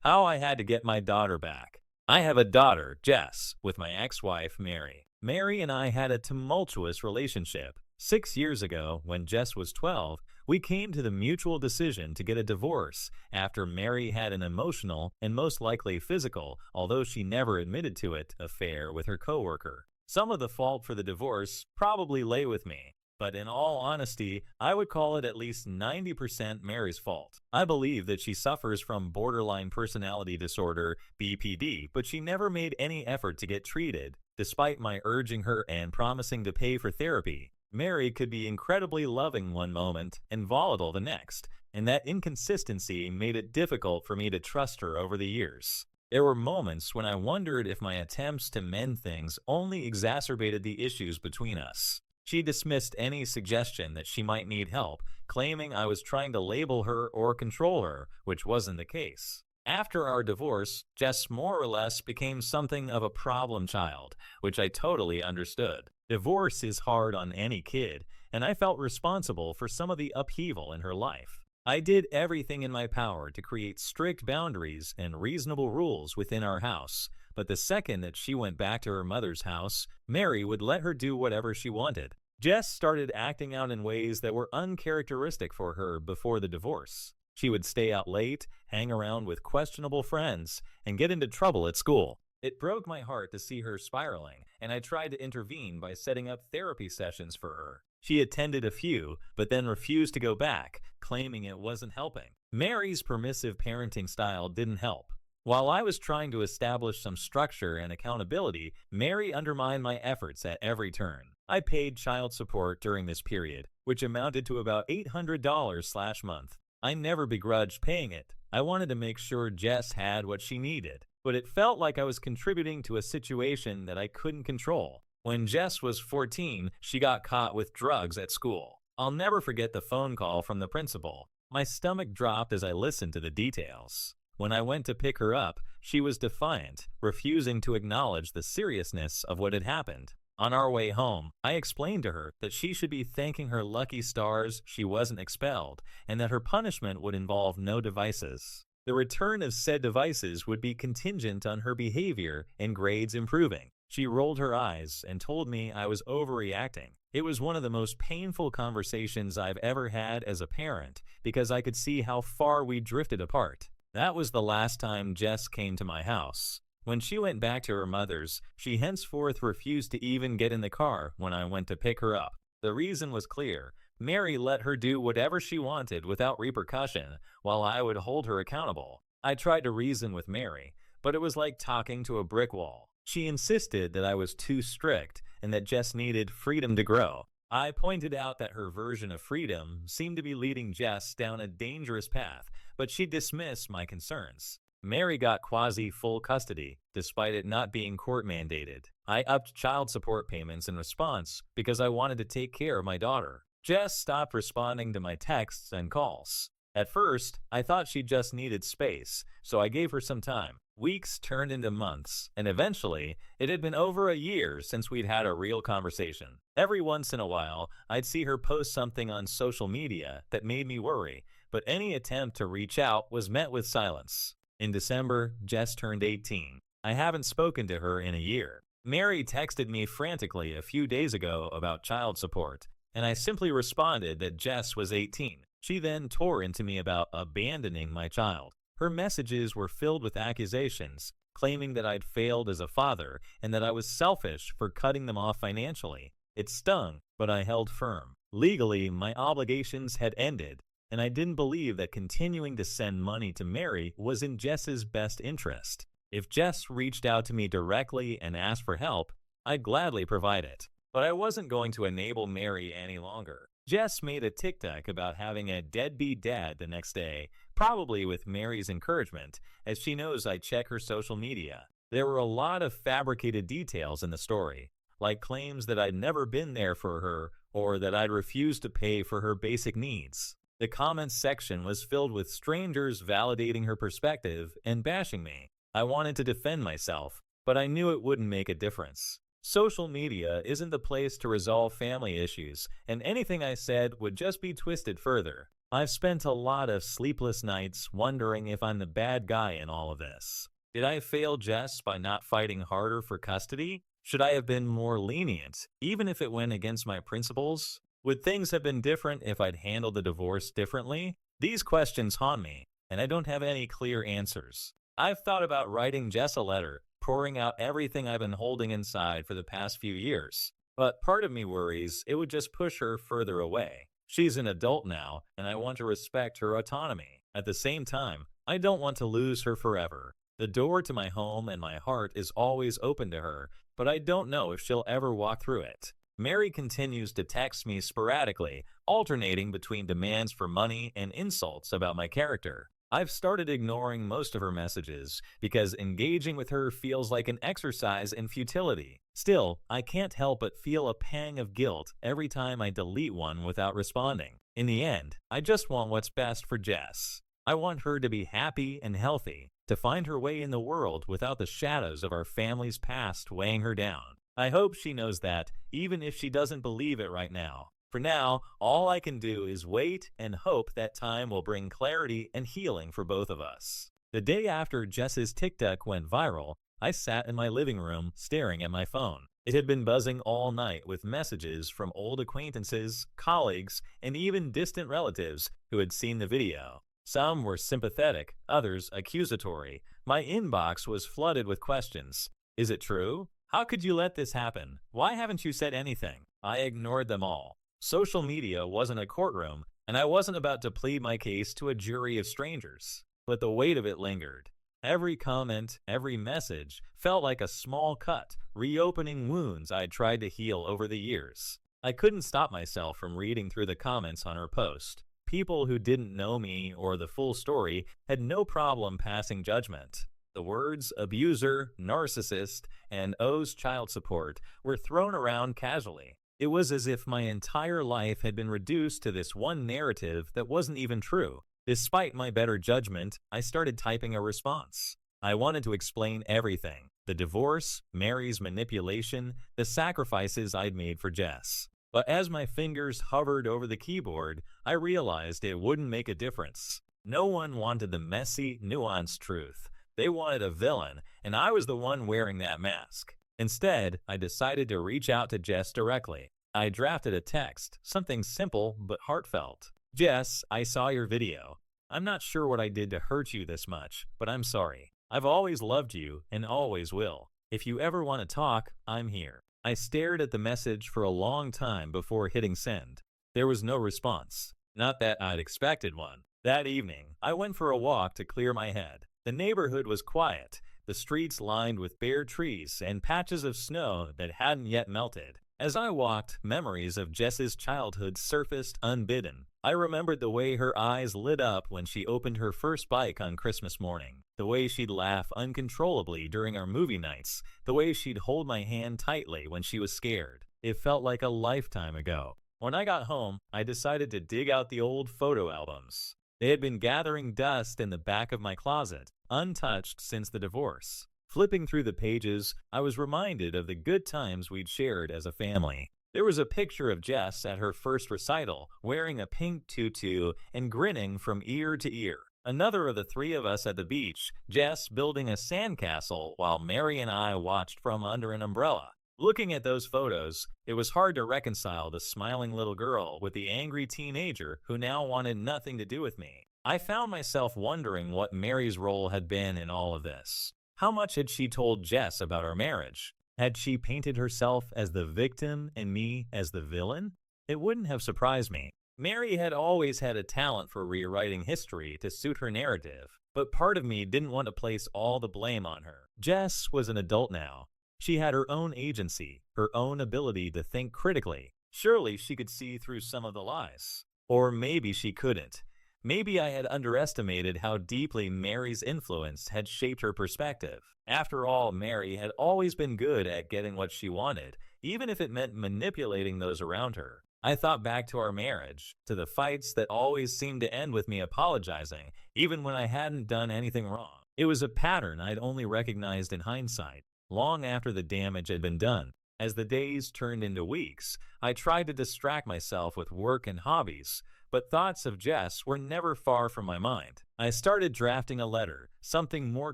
How I had to get my daughter back. I have a daughter, Jess, with my ex-wife, Mary. Mary and I had a tumultuous relationship. 6 years ago, when Jess was 12, we came to the mutual decision to get a divorce after Mary had an emotional and most likely physical, although she never admitted to it, affair with her coworker. Some of the fault for the divorce probably lay with me, but in all honesty, I would call it at least 90% Mary's fault. I believe that she suffers from borderline personality disorder, BPD, but she never made any effort to get treated, despite my urging her and promising to pay for therapy. Mary could be incredibly loving one moment and volatile the next, and that inconsistency made it difficult for me to trust her over the years. There were moments when I wondered if my attempts to mend things only exacerbated the issues between us. She dismissed any suggestion that she might need help, claiming I was trying to label her or control her, which wasn't the case. After our divorce, Jess more or less became something of a problem child, which I totally understood. Divorce is hard on any kid, and I felt responsible for some of the upheaval in her life. I did everything in my power to create strict boundaries and reasonable rules within our house, but the second that she went back to her mother's house, Mary would let her do whatever she wanted. Jess started acting out in ways that were uncharacteristic for her before the divorce. She would stay out late, hang around with questionable friends, and get into trouble at school. It broke my heart to see her spiraling, and I tried to intervene by setting up therapy sessions for her. She attended a few, but then refused to go back, claiming it wasn't helping. Mary's permissive parenting style didn't help. While I was trying to establish some structure and accountability, Mary undermined my efforts at every turn. I paid child support during this period, which amounted to about $800/month. I never begrudged paying it. I wanted to make sure Jess had what she needed, but it felt like I was contributing to a situation that I couldn't control. When Jess was 14, she got caught with drugs at school. I'll never forget the phone call from the principal. My stomach dropped as I listened to the details. When I went to pick her up, she was defiant, refusing to acknowledge the seriousness of what had happened. On our way home, I explained to her that she should be thanking her lucky stars she wasn't expelled, and that her punishment would involve no devices. The return of said devices would be contingent on her behavior and grades improving. She rolled her eyes and told me I was overreacting. It was one of the most painful conversations I've ever had as a parent because I could see how far we drifted apart. That was the last time Jess came to my house. When she went back to her mother's, she henceforth refused to even get in the car when I went to pick her up. The reason was clear. Mary let her do whatever she wanted without repercussion, while I would hold her accountable. I tried to reason with Mary, but it was like talking to a brick wall. She insisted that I was too strict and that Jess needed freedom to grow. I pointed out that her version of freedom seemed to be leading Jess down a dangerous path, but she dismissed my concerns. Mary got quasi-full custody, despite it not being court-mandated. I upped child support payments in response because I wanted to take care of my daughter. Jess stopped responding to my texts and calls. At first, I thought she just needed space, so I gave her some time. Weeks turned into months, and eventually, it had been over a year since we'd had a real conversation. Every once in a while, I'd see her post something on social media that made me worry, but any attempt to reach out was met with silence. In December, Jess turned 18. I haven't spoken to her in a year. Mary texted me frantically a few days ago about child support, and I simply responded that Jess was 18. She then tore into me about abandoning my child. Her messages were filled with accusations, claiming that I'd failed as a father and that I was selfish for cutting them off financially. It stung, but I held firm. Legally, my obligations had ended, and I didn't believe that continuing to send money to Mary was in Jess's best interest. If Jess reached out to me directly and asked for help, I'd gladly provide it. But I wasn't going to enable Mary any longer. Jess made a TikTok about having a deadbeat dad the next day, probably with Mary's encouragement, as she knows I check her social media. There were a lot of fabricated details in the story, like claims that I'd never been there for her or that I'd refused to pay for her basic needs. The comments section was filled with strangers validating her perspective and bashing me. I wanted to defend myself, but I knew it wouldn't make a difference. Social media isn't the place to resolve family issues, and anything I said would just be twisted further. I've spent a lot of sleepless nights wondering if I'm the bad guy in all of this. Did I fail Jess by not fighting harder for custody? Should I have been more lenient, even if it went against my principles? Would things have been different if I'd handled the divorce differently? These questions haunt me, and I don't have any clear answers. I've thought about writing Jess a letter, pouring out everything I've been holding inside for the past few years. But part of me worries it would just push her further away. She's an adult now, and I want to respect her autonomy. At the same time, I don't want to lose her forever. The door to my home and my heart is always open to her, but I don't know if she'll ever walk through it. Mary continues to text me sporadically, alternating between demands for money and insults about my character. I've started ignoring most of her messages because engaging with her feels like an exercise in futility. Still, I can't help but feel a pang of guilt every time I delete one without responding. In the end, I just want what's best for Jess. I want her to be happy and healthy, to find her way in the world without the shadows of our family's past weighing her down. I hope she knows that, even if she doesn't believe it right now. For now, all I can do is wait and hope that time will bring clarity and healing for both of us. The day after Jess's TikTok went viral, I sat in my living room staring at my phone. It had been buzzing all night with messages from old acquaintances, colleagues, and even distant relatives who had seen the video. Some were sympathetic, others accusatory. My inbox was flooded with questions. Is it true? How could you let this happen? Why haven't you said anything? I ignored them all. Social media wasn't a courtroom, and I wasn't about to plead my case to a jury of strangers. But the weight of it lingered. Every comment, every message felt like a small cut, reopening wounds I'd tried to heal over the years. I couldn't stop myself from reading through the comments on her post. People who didn't know me or the full story had no problem passing judgment. The words abuser, narcissist, and owes child support were thrown around casually. It was as if my entire life had been reduced to this one narrative that wasn't even true. Despite my better judgment, I started typing a response. I wanted to explain everything: the divorce, Mary's manipulation, the sacrifices I'd made for Jess. But as my fingers hovered over the keyboard, I realized it wouldn't make a difference. No one wanted the messy, nuanced truth. They wanted a villain, and I was the one wearing that mask. Instead, I decided to reach out to Jess directly. I drafted a text, something simple but heartfelt. Jess, I saw your video. I'm not sure what I did to hurt you this much, but I'm sorry. I've always loved you and always will. If you ever want to talk, I'm here. I stared at the message for a long time before hitting send. There was no response. Not that I'd expected one. That evening, I went for a walk to clear my head. The neighborhood was quiet, the streets lined with bare trees and patches of snow that hadn't yet melted. As I walked, memories of Jess's childhood surfaced unbidden. I remembered the way her eyes lit up when she opened her first bike on Christmas morning, the way she'd laugh uncontrollably during our movie nights, the way she'd hold my hand tightly when she was scared. It felt like a lifetime ago. When I got home, I decided to dig out the old photo albums. They had been gathering dust in the back of my closet, untouched since the divorce. Flipping through the pages, I was reminded of the good times we'd shared as a family. There was a picture of Jess at her first recital, wearing a pink tutu and grinning from ear to ear. Another of the three of us at the beach, Jess building a sandcastle while Mary and I watched from under an umbrella. Looking at those photos, it was hard to reconcile the smiling little girl with the angry teenager who now wanted nothing to do with me. I found myself wondering what Mary's role had been in all of this. How much had she told Jess about our marriage? Had she painted herself as the victim and me as the villain? It wouldn't have surprised me. Mary had always had a talent for rewriting history to suit her narrative, but part of me didn't want to place all the blame on her. Jess was an adult now. She had her own agency, her own ability to think critically. Surely she could see through some of the lies. Or maybe she couldn't. Maybe I had underestimated how deeply Mary's influence had shaped her perspective. After all, Mary had always been good at getting what she wanted, even if it meant manipulating those around her. I thought back to our marriage, to the fights that always seemed to end with me apologizing, even when I hadn't done anything wrong. It was a pattern I'd only recognized in hindsight, long after the damage had been done. As the days turned into weeks, I tried to distract myself with work and hobbies, but thoughts of Jess were never far from my mind. I started drafting a letter, something more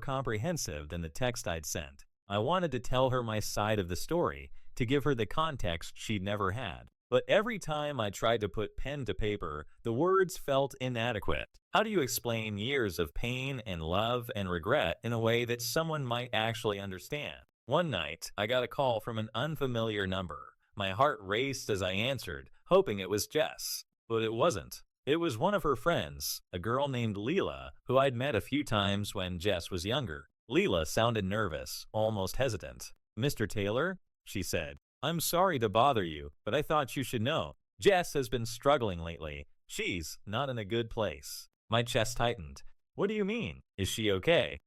comprehensive than the text I'd sent. I wanted to tell her my side of the story, to give her the context she'd never had. But every time I tried to put pen to paper, the words felt inadequate. How do you explain years of pain and love and regret in a way that someone might actually understand? One night, I got a call from an unfamiliar number. My heart raced as I answered, hoping it was Jess. But it wasn't. It was one of her friends, a girl named Leela, who I'd met a few times when Jess was younger. Leela sounded nervous, almost hesitant. "Mr. Taylor?" she said. "I'm sorry to bother you, but I thought you should know. Jess has been struggling lately. She's not in a good place." My chest tightened. "What do you mean? Is she okay?"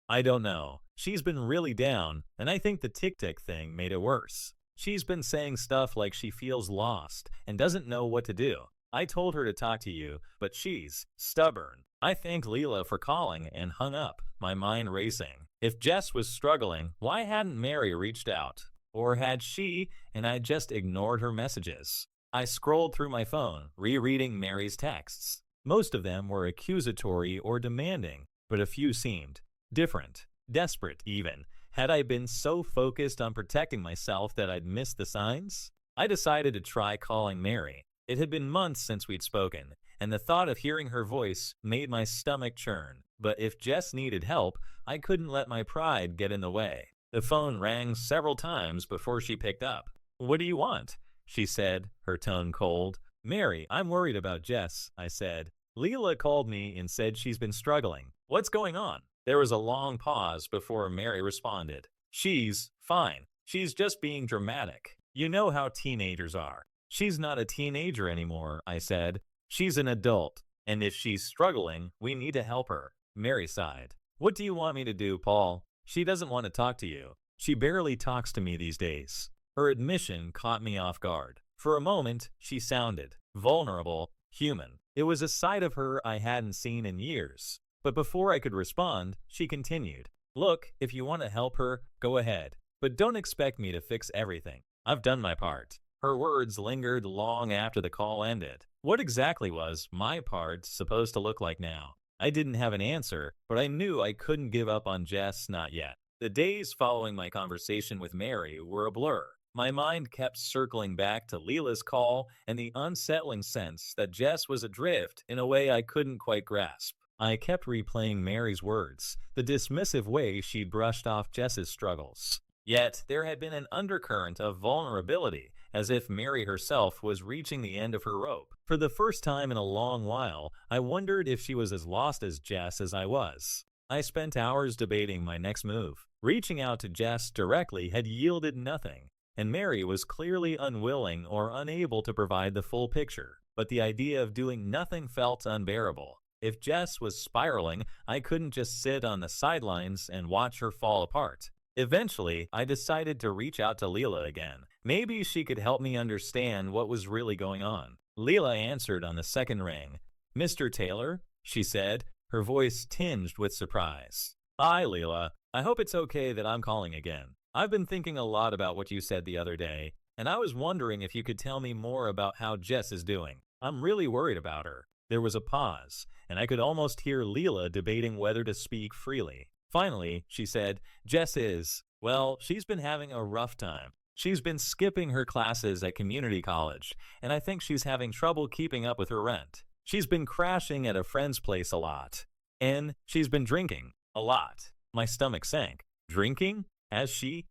I don't know. She's been really down, and I think the tic-tac thing made it worse. She's been saying stuff like she feels lost and doesn't know what to do. I told her to talk to you, but she's stubborn." I thanked Leela for calling and hung up, my mind racing. If Jess was struggling, why hadn't Mary reached out? Or had she, and I just ignored her messages? I scrolled through my phone, rereading Mary's texts. Most of them were accusatory or demanding, but a few seemed different, desperate even. Had I been so focused on protecting myself that I'd missed the signs? I decided to try calling Mary. It had been months since we'd spoken, and the thought of hearing her voice made my stomach churn. But if Jess needed help, I couldn't let my pride get in the way. The phone rang several times before she picked up. "What do you want?" she said, her tone cold. "Mary, I'm worried about Jess," I said. "Leela called me and said she's been struggling. What's going on?" There was a long pause before Mary responded. "She's fine. She's just being dramatic. You know how teenagers are." "She's not a teenager anymore," I said. "She's an adult, and if she's struggling, we need to help her." Mary sighed. "What do you want me to do, Paul? She doesn't want to talk to you. She barely talks to me these days." Her admission caught me off guard. For a moment, she sounded vulnerable, human. It was a side of her I hadn't seen in years. But before I could respond, she continued. "Look, if you want to help her, go ahead. But don't expect me to fix everything. I've done my part." Her words lingered long after the call ended. What exactly was my part supposed to look like now? I didn't have an answer, but I knew I couldn't give up on Jess, not yet. The days following my conversation with Mary were a blur. My mind kept circling back to Leela's call and the unsettling sense that Jess was adrift in a way I couldn't quite grasp. I kept replaying Mary's words, the dismissive way she'd brushed off Jess's struggles. Yet there had been an undercurrent of vulnerability, as if Mary herself was reaching the end of her rope. For the first time in a long while, I wondered if she was as lost as Jess as I was. I spent hours debating my next move. Reaching out to Jess directly had yielded nothing, and Mary was clearly unwilling or unable to provide the full picture. But the idea of doing nothing felt unbearable. If Jess was spiraling, I couldn't just sit on the sidelines and watch her fall apart. Eventually, I decided to reach out to Leela again. Maybe she could help me understand what was really going on. Leela answered on the second ring. "Mr. Taylor?" she said, her voice tinged with surprise. "Hi, Leela. I hope it's okay that I'm calling again. I've been thinking a lot about what you said the other day, and I was wondering if you could tell me more about how Jess is doing. I'm really worried about her." There was a pause, and I could almost hear Leela debating whether to speak freely. Finally, she said, "Jess is, well, she's been having a rough time. She's been skipping her classes at community college, and I think she's having trouble keeping up with her rent. She's been crashing at a friend's place a lot, and she's been drinking a lot." My stomach sank. Drinking? Has she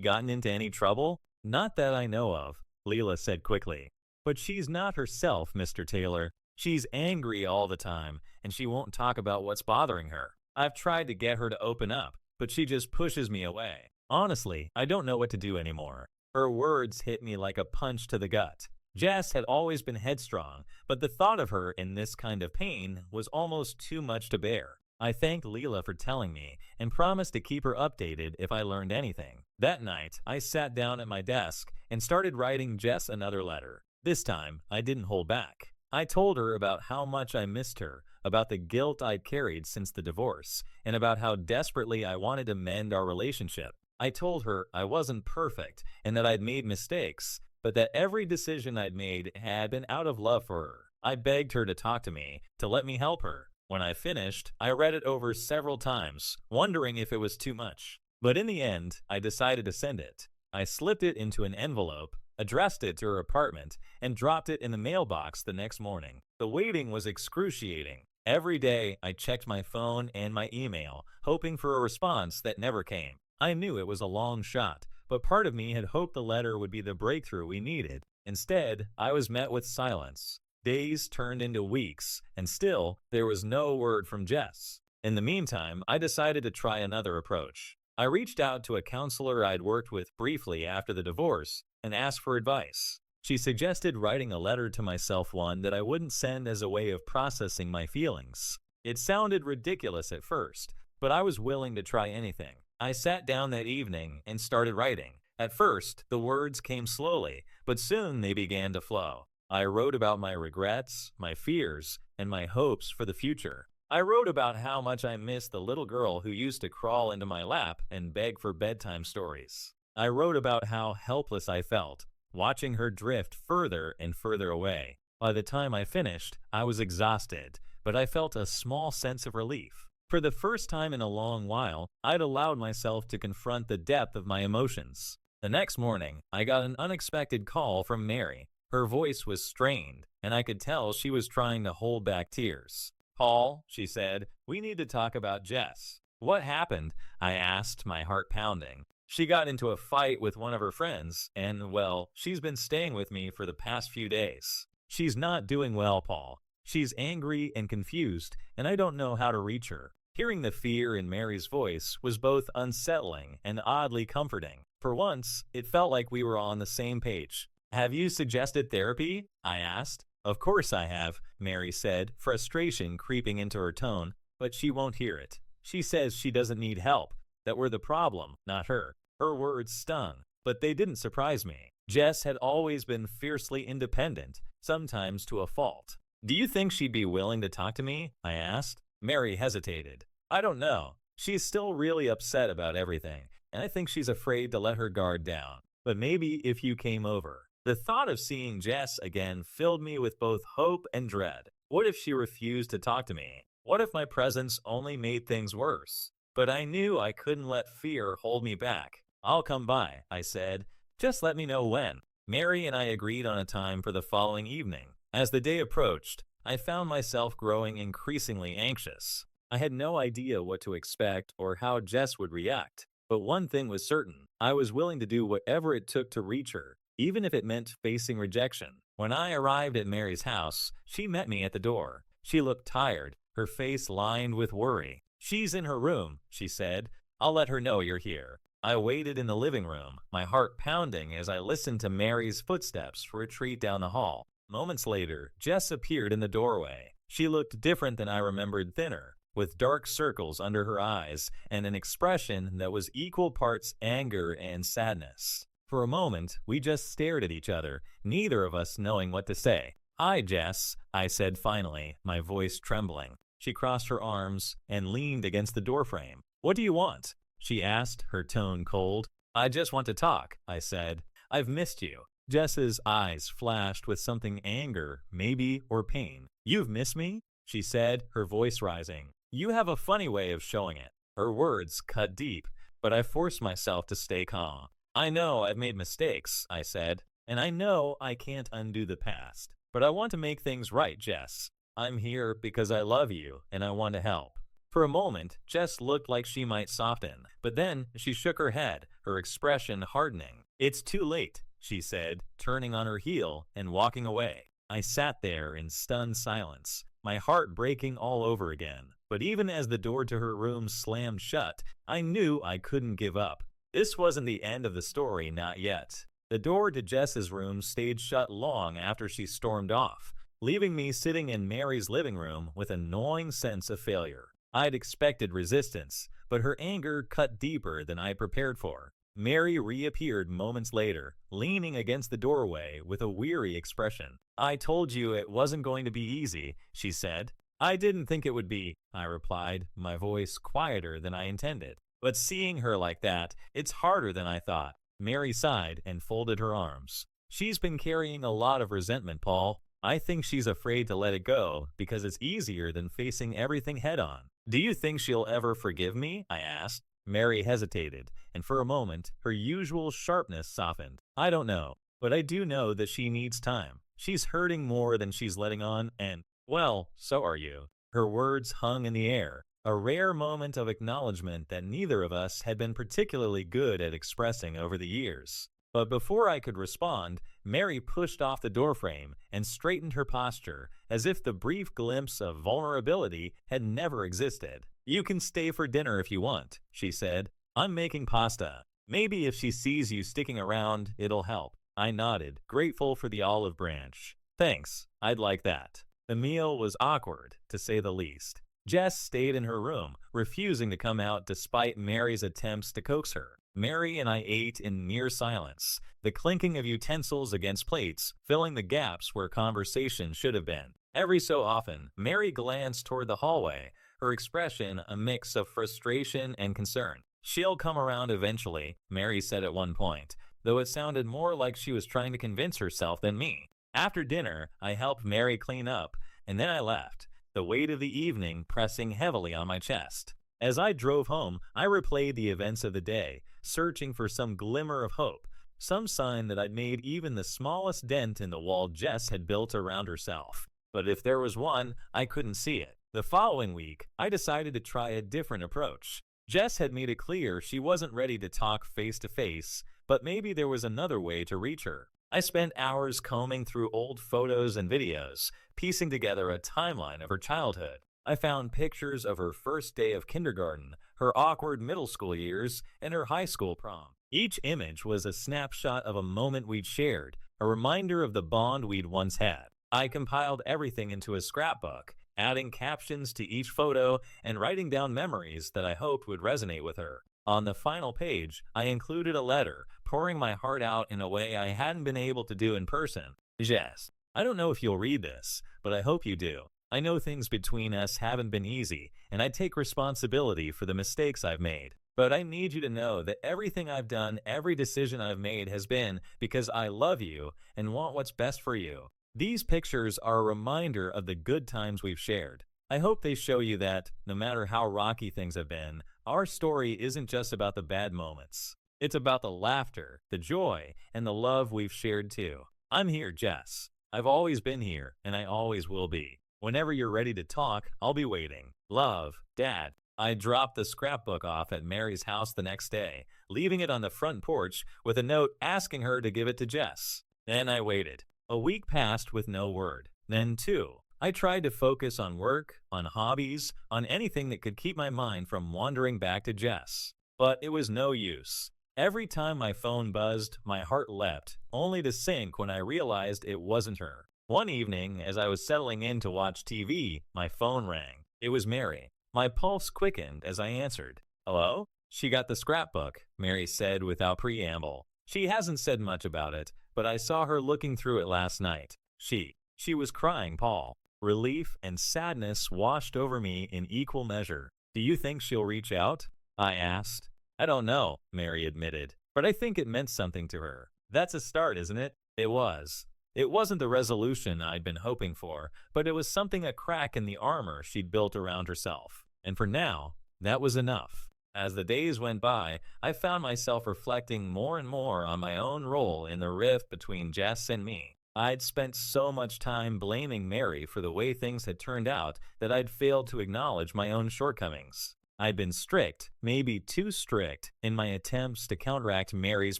gotten into any trouble? "Not that I know of," Leela said quickly. "But she's not herself, Mr. Taylor. She's angry all the time, and she won't talk about what's bothering her. I've tried to get her to open up, but she just pushes me away. Honestly, I don't know what to do anymore." Her words hit me like a punch to the gut. Jess had always been headstrong, but the thought of her in this kind of pain was almost too much to bear. I thanked Leela for telling me and promised to keep her updated if I learned anything. That night, I sat down at my desk and started writing Jess another letter. This time, I didn't hold back. I told her about how much I missed her, about the guilt I'd carried since the divorce, and about how desperately I wanted to mend our relationship. I told her I wasn't perfect and that I'd made mistakes, but that every decision I'd made had been out of love for her. I begged her to talk to me, to let me help her. When I finished, I read it over several times, wondering if it was too much. But in the end, I decided to send it. I slipped it into an envelope, addressed it to her apartment, and dropped it in the mailbox the next morning. The waiting was excruciating. Every day, I checked my phone and my email, hoping for a response that never came. I knew it was a long shot, but part of me had hoped the letter would be the breakthrough we needed. Instead, I was met with silence. Days turned into weeks, and still, there was no word from Jess. In the meantime, I decided to try another approach. I reached out to a counselor I'd worked with briefly after the divorce and asked for advice. She suggested writing a letter to myself, one that I wouldn't send as a way of processing my feelings. It sounded ridiculous at first, but I was willing to try anything. I sat down that evening and started writing. At first, the words came slowly, but soon they began to flow. I wrote about my regrets, my fears, and my hopes for the future. I wrote about how much I missed the little girl who used to crawl into my lap and beg for bedtime stories. I wrote about how helpless I felt, watching her drift further and further away. By the time I finished, I was exhausted, but I felt a small sense of relief. For the first time in a long while, I'd allowed myself to confront the depth of my emotions. The next morning, I got an unexpected call from Mary. Her voice was strained, and I could tell she was trying to hold back tears. "Paul," she said, "we need to talk about Jess." "What happened?" I asked, my heart pounding. "She got into a fight with one of her friends, and, well, she's been staying with me for the past few days. She's not doing well, Paul. She's angry and confused, and I don't know how to reach her." Hearing the fear in Mary's voice was both unsettling and oddly comforting. For once, it felt like we were on the same page. "Have you suggested therapy?" I asked. "Of course I have," Mary said, frustration creeping into her tone, "but she won't hear it. She says she doesn't need help, that we're the problem, not her." Her words stung, but they didn't surprise me. Jess had always been fiercely independent, sometimes to a fault. "Do you think she'd be willing to talk to me?" I asked. Mary hesitated. "I don't know. She's still really upset about everything, and I think she's afraid to let her guard down. But maybe if you came over." The thought of seeing Jess again filled me with both hope and dread. What if she refused to talk to me? What if my presence only made things worse? But I knew I couldn't let fear hold me back. "I'll come by," I said. "Just let me know when." Mary and I agreed on a time for the following evening. As the day approached, I found myself growing increasingly anxious. I had no idea what to expect or how Jess would react. But one thing was certain. I was willing to do whatever it took to reach her, even if it meant facing rejection. When I arrived at Mary's house, she met me at the door. She looked tired, her face lined with worry. "She's in her room," she said. "I'll let her know you're here." I waited in the living room, my heart pounding as I listened to Mary's footsteps retreat down the hall. Moments later, Jess appeared in the doorway. She looked different than I remembered, thinner, with dark circles under her eyes and an expression that was equal parts anger and sadness. For a moment, we just stared at each other, neither of us knowing what to say. "Hi, Jess," I said finally, my voice trembling. She crossed her arms and leaned against the doorframe. "What do you want?" she asked, her tone cold. "I just want to talk," I said. "I've missed you." Jess's eyes flashed with something anger, maybe, or pain. "You've missed me?" she said, her voice rising. "You have a funny way of showing it." Her words cut deep, but I forced myself to stay calm. "I know I've made mistakes," I said, "and I know I can't undo the past. But I want to make things right, Jess. I'm here because I love you, and I want to help." For a moment, Jess looked like she might soften, but then she shook her head, her expression hardening. "It's too late," she said, turning on her heel and walking away. I sat there in stunned silence, my heart breaking all over again. But even as the door to her room slammed shut, I knew I couldn't give up. This wasn't the end of the story, not yet. The door to Jess's room stayed shut long after she stormed off, leaving me sitting in Mary's living room with a gnawing sense of failure. I'd expected resistance, but her anger cut deeper than I prepared for. Mary reappeared moments later, leaning against the doorway with a weary expression. "I told you it wasn't going to be easy," she said. "I didn't think it would be," I replied, my voice quieter than I intended. "But seeing her like that, it's harder than I thought." Mary sighed and folded her arms. "She's been carrying a lot of resentment, Paul. I think she's afraid to let it go because it's easier than facing everything head on. Do you think she'll ever forgive me? I asked. Mary hesitated, and for a moment, her usual sharpness softened. I don't know, but I do know that she needs time. She's hurting more than she's letting on, and, well, so are you. Her words hung in the air, a rare moment of acknowledgement that neither of us had been particularly good at expressing over the years. But before I could respond, Mary pushed off the doorframe and straightened her posture, as if the brief glimpse of vulnerability had never existed. You can stay for dinner if you want, she said. I'm making pasta. Maybe if she sees you sticking around, it'll help. I nodded, grateful for the olive branch. Thanks, I'd like that. The meal was awkward, to say the least. Jess stayed in her room, refusing to come out despite Mary's attempts to coax her. Mary and I ate in near silence, the clinking of utensils against plates, filling the gaps where conversation should have been. Every so often, Mary glanced toward the hallway, her expression a mix of frustration and concern. She'll come around eventually, Mary said at one point, though it sounded more like she was trying to convince herself than me. After dinner, I helped Mary clean up, and then I left, the weight of the evening pressing heavily on my chest. As I drove home, I replayed the events of the day, searching for some glimmer of hope, some sign that I'd made even the smallest dent in the wall Jess had built around herself. But if there was one, I couldn't see it. The following week, I decided to try a different approach. Jess had made it clear she wasn't ready to talk face to face, but maybe there was another way to reach her. I spent hours combing through old photos and videos, piecing together a timeline of her childhood. I found pictures of her first day of kindergarten, her awkward middle school years, and her high school prom. Each image was a snapshot of a moment we'd shared, a reminder of the bond we'd once had. I compiled everything into a scrapbook, adding captions to each photo and writing down memories that I hoped would resonate with her. On the final page, I included a letter, pouring my heart out in a way I hadn't been able to do in person. Jess, I don't know if you'll read this, but I hope you do. I know things between us haven't been easy, and I take responsibility for the mistakes I've made. But I need you to know that everything I've done, every decision I've made has been because I love you and want what's best for you. These pictures are a reminder of the good times we've shared. I hope they show you that, no matter how rocky things have been, our story isn't just about the bad moments. It's about the laughter, the joy, and the love we've shared too. I'm here, Jess. I've always been here, and I always will be. Whenever you're ready to talk, I'll be waiting. Love, Dad. I dropped the scrapbook off at Mary's house the next day, leaving it on the front porch with a note asking her to give it to Jess. Then I waited. A week passed with no word. Then 2. I tried to focus on work, on hobbies, on anything that could keep my mind from wandering back to Jess. But it was no use. Every time my phone buzzed, my heart leapt, only to sink when I realized it wasn't her. One evening, as I was settling in to watch TV, my phone rang. It was Mary. My pulse quickened as I answered. Hello? She got the scrapbook, Mary said without preamble. She hasn't said much about it, but I saw her looking through it last night. She was crying, Paul. Relief and sadness washed over me in equal measure. Do you think she'll reach out? I asked. I don't know, Mary admitted, but I think it meant something to her. That's a start, isn't it? It was. It wasn't the resolution I'd been hoping for, but it was something a crack in the armor she'd built around herself. And for now, that was enough. As the days went by, I found myself reflecting more and more on my own role in the rift between Jess and me. I'd spent so much time blaming Mary for the way things had turned out that I'd failed to acknowledge my own shortcomings. I'd been strict, maybe too strict, in my attempts to counteract Mary's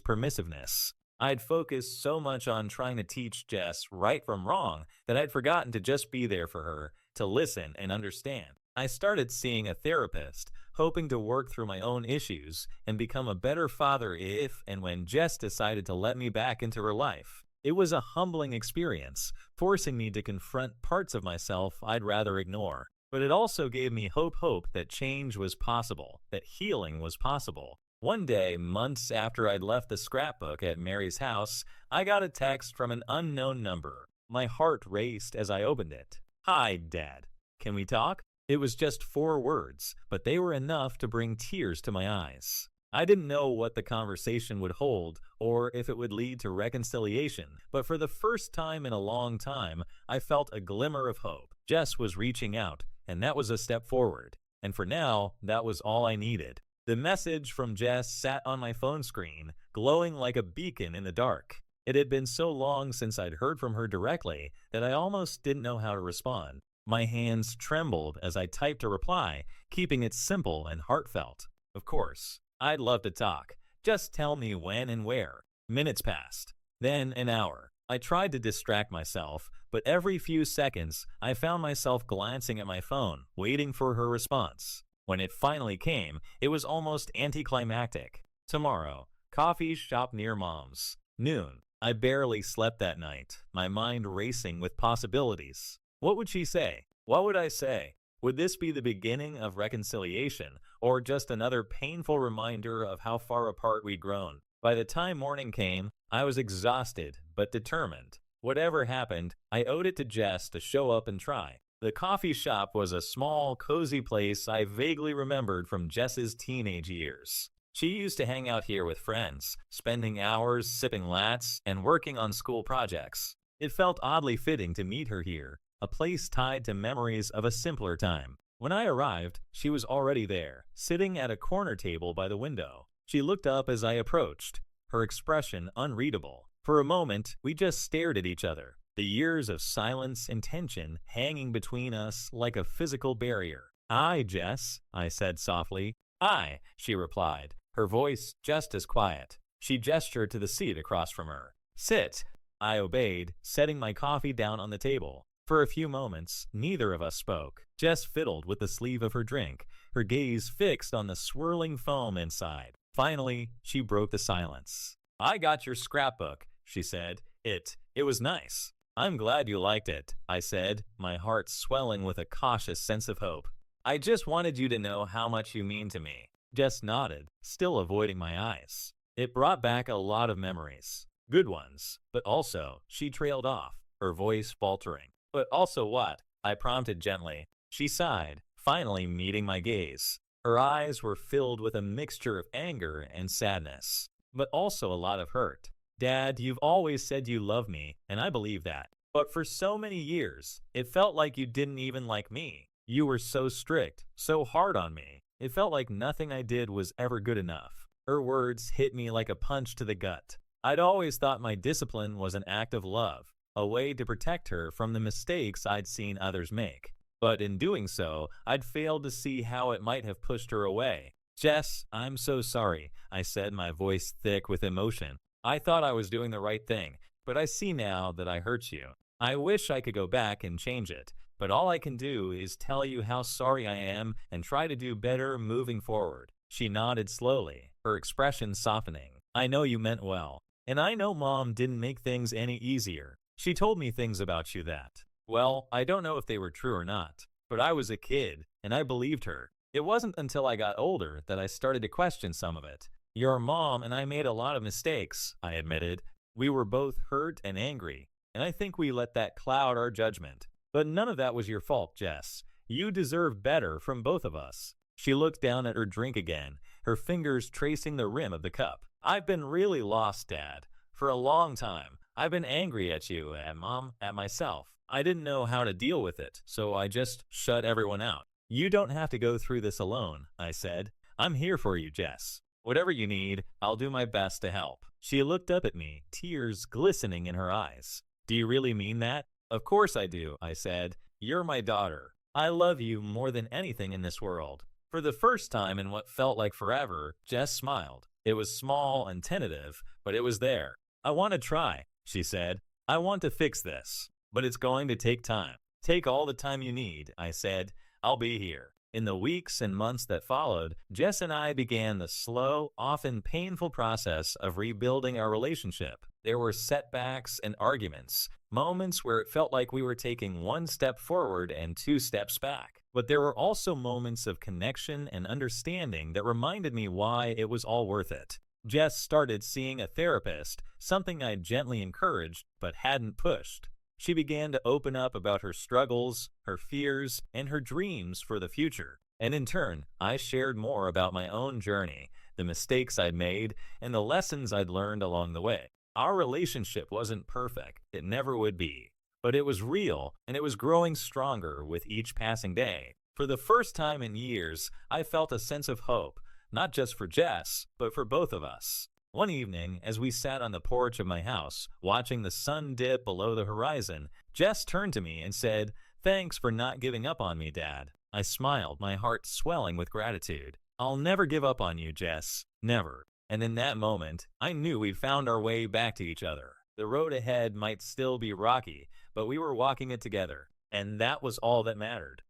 permissiveness. I'd focused so much on trying to teach Jess right from wrong that I'd forgotten to just be there for her, to listen and understand. I started seeing a therapist, hoping to work through my own issues and become a better father if and when Jess decided to let me back into her life. It was a humbling experience, forcing me to confront parts of myself I'd rather ignore. But it also gave me hope that change was possible, that healing was possible. One day, months after I'd left the scrapbook at Mary's house, I got a text from an unknown number. My heart raced as I opened it. Hi, Dad. Can we talk? It was just 4 words, but they were enough to bring tears to my eyes. I didn't know what the conversation would hold or if it would lead to reconciliation, but for the first time in a long time, I felt a glimmer of hope. Jess was reaching out, and that was a step forward. And for now, that was all I needed. The message from Jess sat on my phone screen, glowing like a beacon in the dark. It had been so long since I'd heard from her directly that I almost didn't know how to respond. My hands trembled as I typed a reply, keeping it simple and heartfelt. Of course, I'd love to talk. Just tell me when and where. Minutes passed. Then an hour. I tried to distract myself, but every few seconds I found myself glancing at my phone, waiting for her response. When it finally came, it was almost anticlimactic. Tomorrow, coffee shop near Mom's. Noon. I barely slept that night, my mind racing with possibilities. What would she say? What would I say? Would this be the beginning of reconciliation, or just another painful reminder of how far apart we'd grown? By the time morning came, I was exhausted, but determined. Whatever happened, I owed it to Jess to show up and try. The coffee shop was a small, cozy place I vaguely remembered from Jess's teenage years. She used to hang out here with friends, spending hours sipping lattes and working on school projects. It felt oddly fitting to meet her here, a place tied to memories of a simpler time. When I arrived, she was already there, sitting at a corner table by the window. She looked up as I approached, her expression unreadable. For a moment, we just stared at each other, the years of silence and tension hanging between us like a physical barrier. "Hi, Jess," I said softly. "Hi," she replied, her voice just as quiet. She gestured to the seat across from her. "Sit." I obeyed, setting my coffee down on the table. For a few moments, neither of us spoke. Jess fiddled with the sleeve of her drink, her gaze fixed on the swirling foam inside. Finally, she broke the silence. "I got your scrapbook," she said. It was nice." "I'm glad you liked it," I said, my heart swelling with a cautious sense of hope. "I just wanted you to know how much you mean to me." Jess nodded, still avoiding my eyes. It brought back a lot of memories. Good ones, but also, she trailed off, her voice faltering. "But also what?" I prompted gently. She sighed, finally meeting my gaze. Her eyes were filled with a mixture of anger and sadness, but also a lot of hurt. "Dad, you've always said you love me, and I believe that. But for so many years, it felt like you didn't even like me. You were so strict, so hard on me. It felt like nothing I did was ever good enough." Her words hit me like a punch to the gut. I'd always thought my discipline was an act of love, a way to protect her from the mistakes I'd seen others make. But in doing so, I'd failed to see how it might have pushed her away. "Jess, I'm so sorry," I said, my voice thick with emotion. "I thought I was doing the right thing, but I see now that I hurt you. I wish I could go back and change it, but all I can do is tell you how sorry I am and try to do better moving forward." She nodded slowly, her expression softening. "I know you meant well, and I know Mom didn't make things any easier. She told me things about you that, well, I don't know if they were true or not, but I was a kid, and I believed her. It wasn't until I got older that I started to question some of it. Your mom and I made a lot of mistakes," I admitted. "We were both hurt and angry, and I think we let that cloud our judgment. But none of that was your fault, Jess. You deserve better from both of us." She looked down at her drink again, her fingers tracing the rim of the cup. "I've been really lost, Dad. For a long time, I've been angry at you, at Mom, at myself. I didn't know how to deal with it, so I just shut everyone out." "You don't have to go through this alone," I said. "I'm here for you, Jess. Whatever you need, I'll do my best to help." She looked up at me, tears glistening in her eyes. "Do you really mean that?" "Of course I do," I said. "You're my daughter. I love you more than anything in this world." For the first time in what felt like forever, Jess smiled. It was small and tentative, but it was there. "I want to try," she said. "I want to fix this, but it's going to take time." "Take all the time you need," I said. "I'll be here." In the weeks and months that followed, Jess and I began the slow, often painful process of rebuilding our relationship. There were setbacks and arguments, moments where it felt like we were taking one step forward and two steps back. But there were also moments of connection and understanding that reminded me why it was all worth it. Jess started seeing a therapist, something I gently encouraged but hadn't pushed. She began to open up about her struggles, her fears, and her dreams for the future. And in turn, I shared more about my own journey, the mistakes I'd made, and the lessons I'd learned along the way. Our relationship wasn't perfect, it never would be, but it was real and it was growing stronger with each passing day. For the first time in years, I felt a sense of hope, not just for Jess, but for both of us. One evening, as we sat on the porch of my house, watching the sun dip below the horizon, Jess turned to me and said, "Thanks for not giving up on me, Dad." I smiled, my heart swelling with gratitude. "I'll never give up on you, Jess. Never." And in that moment, I knew we'd found our way back to each other. The road ahead might still be rocky, but we were walking it together, and that was all that mattered.